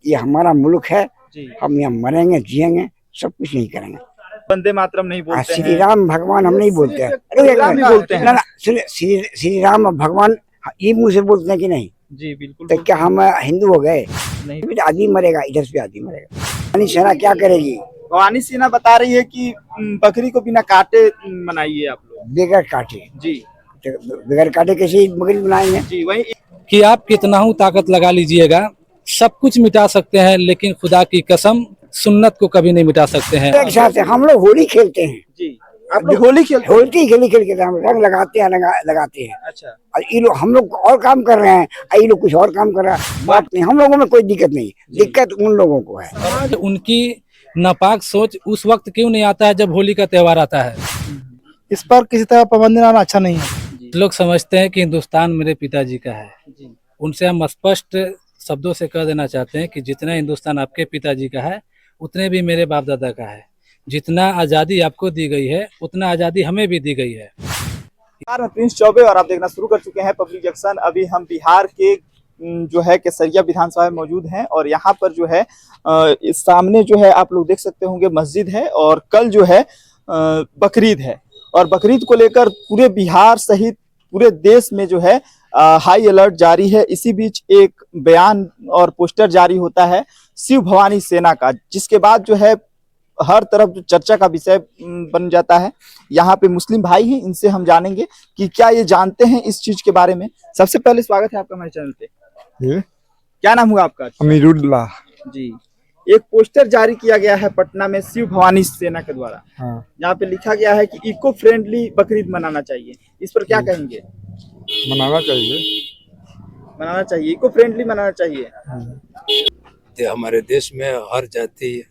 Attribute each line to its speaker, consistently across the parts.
Speaker 1: ये हमारा मुल्क है,
Speaker 2: जी।
Speaker 1: हम यहाँ मरेंगे जिएंगे, सब कुछ नहीं करेंगे।
Speaker 2: वंदे मातरम नहीं बोलते
Speaker 1: श्री
Speaker 2: हैं।
Speaker 1: राम भगवान हम नहीं बोलते हैं।
Speaker 2: श्री राम भी बोलते हैं।
Speaker 1: ना ना, सुनिए, श्री राम भगवान ये मुंह से बोलते हैं कि नहीं?
Speaker 2: जी बिल्कुल।
Speaker 1: तो क्या हम हिंदू हो गए?
Speaker 2: नहीं।
Speaker 1: भी आदमी मरेगा, इधर से भी आदमी मरेगा। यानी सेना क्या करेगी?
Speaker 2: भवानी सिन्हा बता रही है कि बकरी को बिना काटे मनाइए आप लोग।
Speaker 1: बगैर काटे।
Speaker 2: जी।
Speaker 1: तो बगैर काटे कैसे बकरी बनाएंगे?
Speaker 2: जी वही
Speaker 3: कि आप कितना हूँ ताकत लगा लीजिएगा, सब कुछ मिटा सकते हैं, लेकिन खुदा की कसम सुन्नत को कभी नहीं मिटा सकते हैं।
Speaker 1: एक साथ हम लोग होली खेलते हैं।
Speaker 2: जी। आप लोग होली खेलते हैं?
Speaker 1: होली खेल के हम रंग लगाते हैं, लगाते हैं।
Speaker 2: अच्छा।
Speaker 1: और ये लोग, हम लोग और काम कर रहे हैं, ये लोग कुछ और काम कर रहा है। बात नहीं, हम लोगों में कोई दिक्कत नहीं, दिक्कत उन लोगों को है।
Speaker 3: उनकी नापाक सोच उस वक्त क्यों नहीं आता है जब होली का त्योहार आता है।
Speaker 4: इस पर किसी तरह पाबंदी लाना अच्छा नहीं है।
Speaker 3: लोग समझते हैं कि हिंदुस्तान मेरे पिताजी का है।
Speaker 2: जी।
Speaker 3: उनसे हम स्पष्ट शब्दों से कह देना चाहते हैं कि जितना हिंदुस्तान आपके पिताजी का है, उतने भी मेरे बाप दादा का है। जितना आज़ादी आपको दी गई है, उतना आज़ादी हमें भी दी गई है।
Speaker 2: बिहार में प्रिंस चौबे और आप देखना शुरू कर चुके हैं पब्लिक जंक्शन। अभी हम बिहार के जो है केसरिया विधानसभा में मौजूद हैं और यहाँ पर जो है इस सामने जो है आप लोग देख सकते होंगे मस्जिद है और कल जो है बकरीद है और बकरीद को लेकर पूरे बिहार सहित पूरे देश में जो है हाई अलर्ट जारी है। इसी बीच एक बयान और पोस्टर जारी होता है शिव भवानी सेना का, जिसके बाद जो है हर तरफ जो चर्चा का विषय बन जाता है। यहाँ पे मुस्लिम भाई हैं, इनसे हम जानेंगे कि क्या ये जानते हैं इस चीज के बारे में। सबसे पहले स्वागत है आपका हमारे चैनल पे। क्या नाम हुआ आपका?
Speaker 4: अमीरुल्लाह।
Speaker 2: जी। एक पोस्टर जारी किया गया है पटना में शिव भवानी सेना के द्वारा।
Speaker 4: हाँ।
Speaker 2: यहाँ पे लिखा गया है कि इको फ्रेंडली बकरीद मनाना चाहिए। इस पर क्या कहेंगे?
Speaker 4: मनाना चाहिए।
Speaker 2: मनाना चाहिए, इको फ्रेंडली मनाना चाहिए।
Speaker 5: हमारे देश में हर जाति,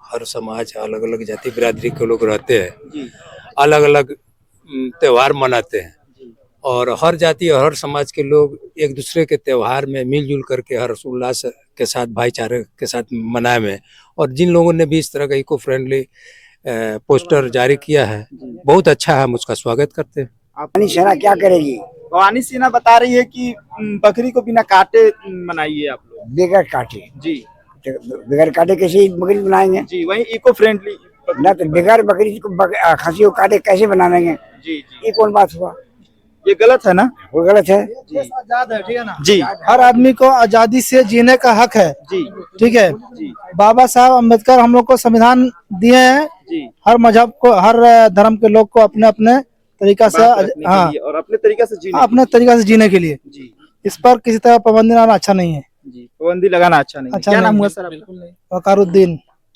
Speaker 5: हर समाज, अलग अलग जाति बिरादरी के लोग रहते हैं,
Speaker 2: जी।
Speaker 5: अलग अलग त्योहार मनाते हैं और हर जाति और हर समाज के लोग एक दूसरे के त्योहार में मिलजुल करके हर्षोल्लास के साथ, भाईचारे के साथ मनाए में। और जिन लोगों ने भी इस तरह का इको फ्रेंडली पोस्टर जारी किया है, बहुत अच्छा है, हम उसका स्वागत करते हैं।
Speaker 1: भवानी सेना क्या करेगी?
Speaker 2: भवानी सिन्हा बता रही है कि बकरी को बिना काटे मनाइए आप लोग।
Speaker 1: बगैर काटे।
Speaker 2: जी।
Speaker 1: तो बगैर काटे कैसे बकरी बनाएंगे?
Speaker 2: जी वही इको फ्रेंडली।
Speaker 1: ना तो बगैर बकरी को खसी को काटे कैसे बनाएंगे?
Speaker 2: जी जी।
Speaker 1: ये कौन बात हुआ?
Speaker 2: ये गलत है ना?
Speaker 1: वो गलत है।
Speaker 4: आजाद है, ठीक है ना?
Speaker 2: जी।
Speaker 4: हर आदमी को आजादी से जीने का हक है।
Speaker 2: जी।
Speaker 4: ठीक है।
Speaker 2: जी।
Speaker 4: बाबा साहब अम्बेडकर हम लोग को संविधान दिए हैं।
Speaker 2: जी।
Speaker 4: हर मजहब को, हर धर्म के लोग को अपने अपने तरीका से,
Speaker 2: बात रखने के
Speaker 4: हाँ,
Speaker 2: लिए और अपने तरीका से जीने
Speaker 4: अपने तरीका से जीने के लिए।
Speaker 2: जी।
Speaker 4: इस पर किसी तरह पाबंदी लाना अच्छा नहीं है।
Speaker 2: जी पाबंदी लगाना अच्छा नहीं।
Speaker 4: अच्छा
Speaker 2: क्या
Speaker 4: नहीं।
Speaker 2: नाम हुआ सर? बिल्कुल नहीं।
Speaker 4: वकारुद्दीन।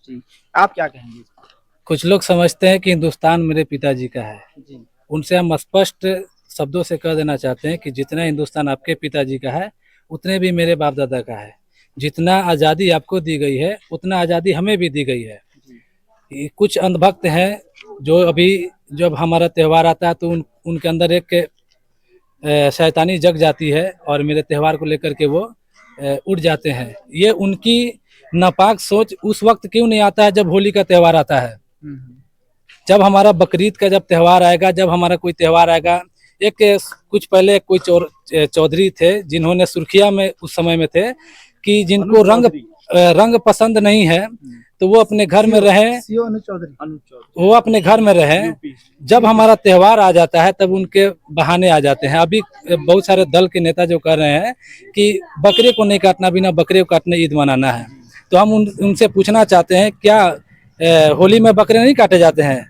Speaker 2: जी। आप क्या कहेंगे?
Speaker 3: कुछ लोग समझते हैं कि हिंदुस्तान मेरे पिताजी का है।
Speaker 2: जी।
Speaker 3: उनसे हम स्पष्ट शब्दों से कह देना चाहते हैं कि जितना हिंदुस्तान आपके पिताजी का है, उतने भी मेरे बाप दादा का है। जितना आज़ादी आपको दी गई है, उतना आज़ादी हमें भी दी गई है। ये कुछ अंधभक्त हैं जो अभी जब हमारा त्यौहार आता है तो उनके अंदर एक शैतानी जग जाती है और मेरे त्यौहार को लेकर के वो उड़ जाते हैं। ये उनकी नापाक सोच उस वक्त क्यों नहीं आता है जब होली का त्यौहार आता है। जब हमारा बकरीद का जब त्यौहार आएगा, जब हमारा कोई त्यौहार आएगा, एक कुछ पहले कोई चौधरी थे जिन्होंने सुर्खिया में उस समय में थे कि जिनको रंग पसंद नहीं है तो वो अपने घर में रहे, वो अपने घर में रहे। जब हमारा त्यौहार आ जाता है तब उनके बहाने आ जाते हैं। अभी बहुत सारे दल के नेता जो कह रहे हैं कि बकरे को नहीं काटना, बिना बकरे को काटने ईद मनाना है, तो हम उनसे पूछना चाहते हैं क्या होली में बकरे नहीं काटे जाते हैं?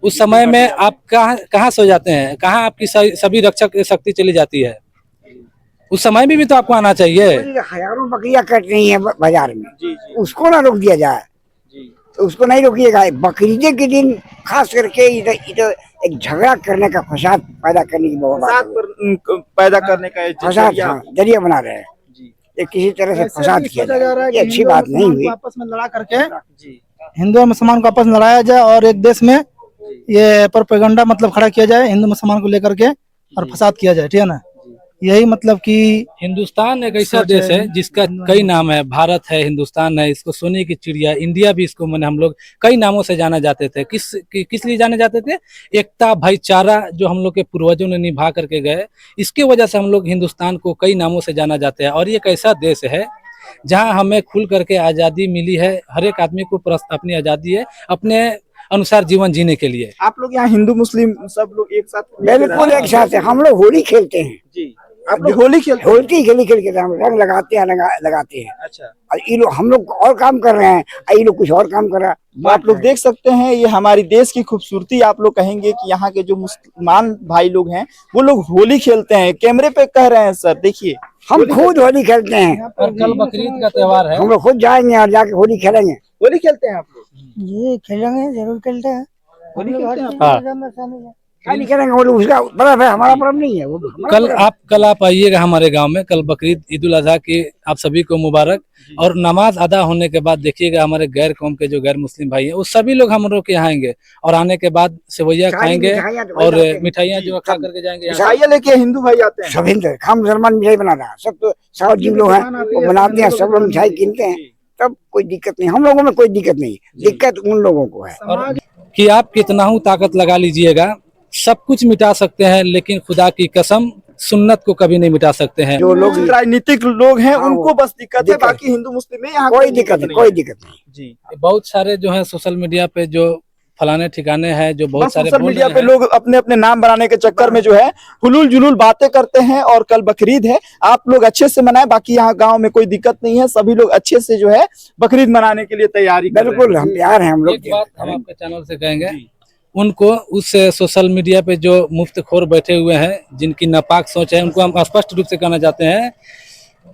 Speaker 3: उस समय में आप कहाँ सो जाते हैं? कहाँ आपकी सभी रक्षक शक्ति चली जाती है? उस समय में भी तो आपको आना चाहिए।
Speaker 1: हजारों बकरियां कट रही हैं बाजार में।
Speaker 2: जी जी।
Speaker 1: उसको ना रोक दिया जाए।
Speaker 2: जी।
Speaker 1: तो उसको नहीं रोकिएगा। बकरीद के दिन खास करके इधर एक झगड़ा करने का, फसाद पैदा करने की
Speaker 2: पैदा करने का
Speaker 1: फसाद जरिया बना रहे हैं।
Speaker 2: जी।
Speaker 1: ये किसी तरह से फसाद किया जा रहा है, ये अच्छी बात नहीं हुई।
Speaker 4: आपस में लड़ा करके
Speaker 2: जी।
Speaker 4: हिंदू और मुसलमान को आपस में लड़ाया जाए और एक देश में ये प्रोपेगेंडा मतलब खड़ा किया जाए हिंदू मुसलमान को लेकर के और फसाद किया जाए, ठीक है ना? यही मतलब कि
Speaker 3: हिंदुस्तान एक ऐसा देश है जिसका कई नाम है। भारत है, हिंदुस्तान है, इसको सोने की चिड़िया, इंडिया भी इसको मैंने हम लोग कई नामों से जाना जाते थे। किस लिए जाने जाते थे? एकता, भाईचारा जो हम लोग के पूर्वजों ने निभा करके गए, इसके वजह से हम लोग हिंदुस्तान को कई नामों से जाना जाते हैं। और ये एक ऐसा देश है जहां हमें खुल करके आज़ादी मिली है। हर एक आदमी को अपनी आज़ादी है अपने अनुसार जीवन जीने के लिए।
Speaker 2: आप लोग यहाँ हिंदू मुस्लिम सब लोग एक साथ
Speaker 1: बिल्कुल एक साथ है। हम लोग होली खेलते हैं।
Speaker 2: जी, आप लोग होली खेलते हैं?
Speaker 1: होली खेल के हम रंग लगाते हैं, लगाते हैं।
Speaker 2: अच्छा,
Speaker 1: और ये लोग, हम लोग और काम कर रहे हैं, ये लोग कुछ और काम कर रहा है।
Speaker 2: तो आप लोग देख सकते हैं ये हमारी देश की खूबसूरती। आप लोग कहेंगे कि यहाँ के जो मुसलमान भाई लोग हैं वो लोग होली खेलते हैं। कैमरे पे कह रहे हैं सर, देखिए
Speaker 1: हम खुद होली खेलते हैं।
Speaker 3: और कल बकरीद का त्योहार है।
Speaker 1: हम लोग खुद जाएंगे और जाके होली खेलेंगे।
Speaker 2: होली खेलते हैं आप लोग?
Speaker 4: ये खेलेंगे, जरूर खेलते हैं।
Speaker 2: होली खेलते हैं?
Speaker 3: हाँ,
Speaker 1: क्या नहीं करेंगे, वो लोग उसका पर्व है, हमारा पर्व नहीं है वो। हमारा
Speaker 3: कल आप आइएगा हमारे गांव में। कल बकरीद ईद उल अजहा की आप सभी को मुबारक। और नमाज अदा होने के बाद देखिएगा हमारे गैर कौम के जो गैर मुस्लिम भाई हैं वो सभी लोग हम लोग के यहाँ आएंगे और आने के बाद सेवैया खाएंगे और मिठाइयाँ जो खा करके जाएंगे यहाँ से।
Speaker 2: मिठाइयाँ लेके हिंदू भाई आते हैं?
Speaker 1: सब हिंदू, हम मुसलमान मिठाई बना रहा है। सब तो साउथ जी लोग हैं वो बनाते हैं, सब लोग मिठाई कीनते हैं, तब कोई दिक्कत नहीं। हम लोगों में कोई दिक्कत नहीं, दिक्कत उन लोगों को है।
Speaker 3: और कि आप कितना हूँ ताकत लगा लीजिएगा, सब कुछ मिटा सकते हैं लेकिन खुदा की कसम सुन्नत को कभी नहीं मिटा सकते हैं।
Speaker 1: जो लोग
Speaker 2: राजनीतिक लोग हैं
Speaker 1: हाँ,
Speaker 2: उनको बस दिक्कत है,
Speaker 1: दिक्कत।
Speaker 2: बाकी हिंदू मुस्लिम में यहाँ
Speaker 1: कोई दिक्कत नहीं, कोई दिक्कत नहीं।
Speaker 2: जी,
Speaker 3: बहुत सारे जो है सोशल मीडिया पे जो फलाने ठिकाने हैं जो बहुत
Speaker 2: बस
Speaker 3: सारे
Speaker 2: सोशल
Speaker 3: बोल
Speaker 2: मीडिया
Speaker 3: रहे
Speaker 2: पे
Speaker 3: हैं।
Speaker 2: लोग अपने अपने नाम बनाने के चक्कर में जो है हुलूल जुलूल बातें करते हैं। और कल बकरीद है, आप लोग अच्छे से मनाएं। बाकी यहाँ गांव में कोई दिक्कत नहीं है, सभी लोग अच्छे से जो है बकरीद मनाने के लिए तैयारी कर रहे हैं।
Speaker 1: बिल्कुल हम तैयार हैं। हम लोग
Speaker 3: एक बात हम आपके चैनल से कहेंगे, उनको उस सोशल मीडिया पे जो मुफ्तखोर बैठे हुए हैं जिनकी नापाक सोच है, उनको हम स्पष्ट रूप से कहना चाहते हैं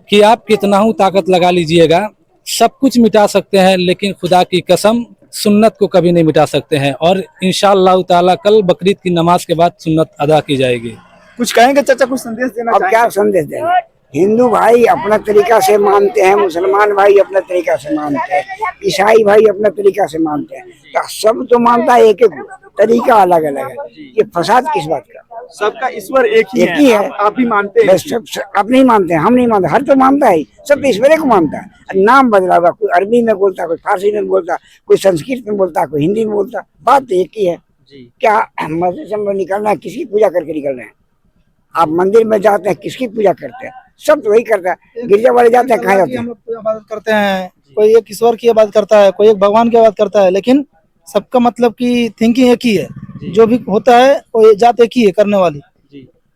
Speaker 3: कि आप कितना हूँ ताकत लगा लीजिएगा, सब कुछ मिटा सकते हैं लेकिन खुदा की कसम सुन्नत को कभी नहीं मिटा सकते हैं। और इंशाअल्लाह ताला कल बकरीद की नमाज के बाद सुन्नत अदा की जाएगी।
Speaker 2: कुछ कहेंगे चाचा, कुछ संदेश देना
Speaker 1: अब
Speaker 2: चाहेंगे?
Speaker 1: क्या संदेश देंगे? हिंदू भाई अपना तरीका से मानते हैं, मुसलमान भाई अपना तरीका से मानते हैं, ईसाई भाई अपना तरीका से मानते हैं। तो सब तो मानता है, एक एक तरीका अलग अलग है। ये फसाद किस बात का?
Speaker 2: सबका ईश्वर एक ही
Speaker 1: एक ही है।
Speaker 2: आप भी मानते हैं?
Speaker 1: बस सब आप नहीं मानते हैं, हम नहीं मानते। हर तो मानता है, सब तो ईश्वर को मानता है। नाम बदला हुआ, कोई अरबी में बोलता, कोई फारसी में बोलता, कोई संस्कृत में बोलता, कोई हिंदी में बोलता, बात तो एक ही है। क्या मस्जिद से हम लोग निकलना है, किसकी पूजा करके निकल रहे हैं? आप मंदिर में जाते हैं, किसकी पूजा करते हैं? सब तो वही करता है। गिरजा वाले जाते हैं, कहाँ जाते हैं?
Speaker 4: हम लोग इबादत करते हैं, कोई एक ईश्वर की इबादत करता है, कोई एक भगवान की इबादत करता है, लेकिन सबका मतलब की थिंकिंग एक ही है। जो भी होता है वो जात एक ही है करने वाली।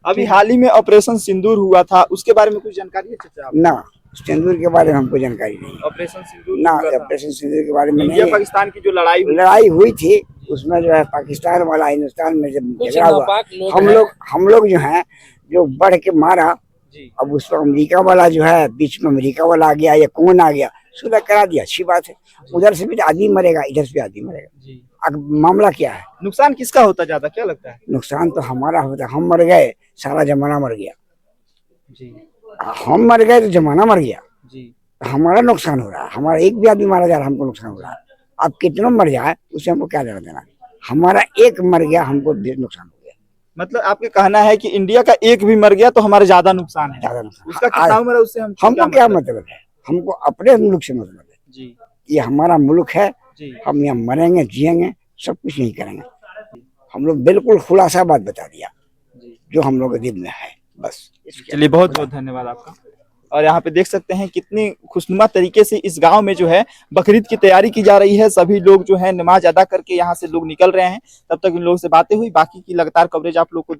Speaker 2: अभी हाल ही में ऑपरेशन सिंदूर हुआ था, उसके बारे में कुछ जानकारी है चाचा आपको?
Speaker 1: ना, सिंदूर के बारे में हमको जानकारी नहीं।
Speaker 2: ऑपरेशन सिंदूर
Speaker 1: ना,
Speaker 2: हुआ था।
Speaker 1: ऑपरेशन सिंदूर के बारे में
Speaker 2: इंडिया
Speaker 1: नहीं।
Speaker 2: पाकिस्तान की जो
Speaker 1: लड़ाई हुई थी उसमें जो है पाकिस्तान वाला हिंदुस्तान में जब
Speaker 3: कुछ
Speaker 1: झगड़ा हुआ,
Speaker 3: नापाक लोग
Speaker 1: हम लोग जो है जो बढ़ के मारा।
Speaker 2: जी।
Speaker 1: अब उस पर अमेरिका वाला जो है बीच में अमेरिका वाला आ गया या कौन आ गया, सुलह करा दिया, अच्छी बात है। उधर से भी आदमी मरेगा, इधर से भी आदमी मरेगा। अब मामला क्या है?
Speaker 2: नुकसान किसका होता ज्यादा, क्या लगता है?
Speaker 1: नुकसान तो हमारा होता है। हम मर गए, सारा जमाना मर गया।
Speaker 2: जी
Speaker 1: हम मर गए तो जमाना मर गया।
Speaker 2: जी,
Speaker 1: हमारा नुकसान हो रहा है। हमारा एक भी आदमी मारा जा रहा है, हमको नुकसान हो रहा है। अब कितना मर जाए उससे हमको क्या लेना देना? हमारा एक मर गया, हमको नुकसान हो गया,
Speaker 2: मतलब आपके कहना है कि इंडिया का एक भी मर गया तो हमारे ज्यादा नुकसान है।
Speaker 1: ज्यादा नुकसान।
Speaker 2: उसका कितना मरा उससे
Speaker 1: हमको क्या मतलब है? हमको अपने मुल्क से मतलब है।
Speaker 2: जी
Speaker 1: ये हमारा मुल्क है,
Speaker 2: जी,
Speaker 1: हम यहाँ मरेंगे, जिएंगे, सब कुछ नहीं करेंगे। हम लोग बिल्कुल खुलासा बात बता दिया जो हम लोग के दिल में है, बस।
Speaker 2: चलिए बहुत बहुत धन्यवाद आपका। और यहाँ पे देख सकते हैं कितनी खुशनुमा तरीके से इस गांव में जो है बकरीद की तैयारी की जा रही है। सभी लोग जो है नमाज अदा करके यहाँ से लोग निकल रहे हैं। तब तक इन लोगों से बातें हुई, बाकी की लगातार कवरेज आप लोग को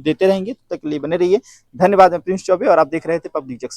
Speaker 2: देते रहेंगे। तब तक के लिए बने रहिए। धन्यवाद। मैं प्रिंस चौबे और आप देख रहे थे पब्लिक जंक्शन।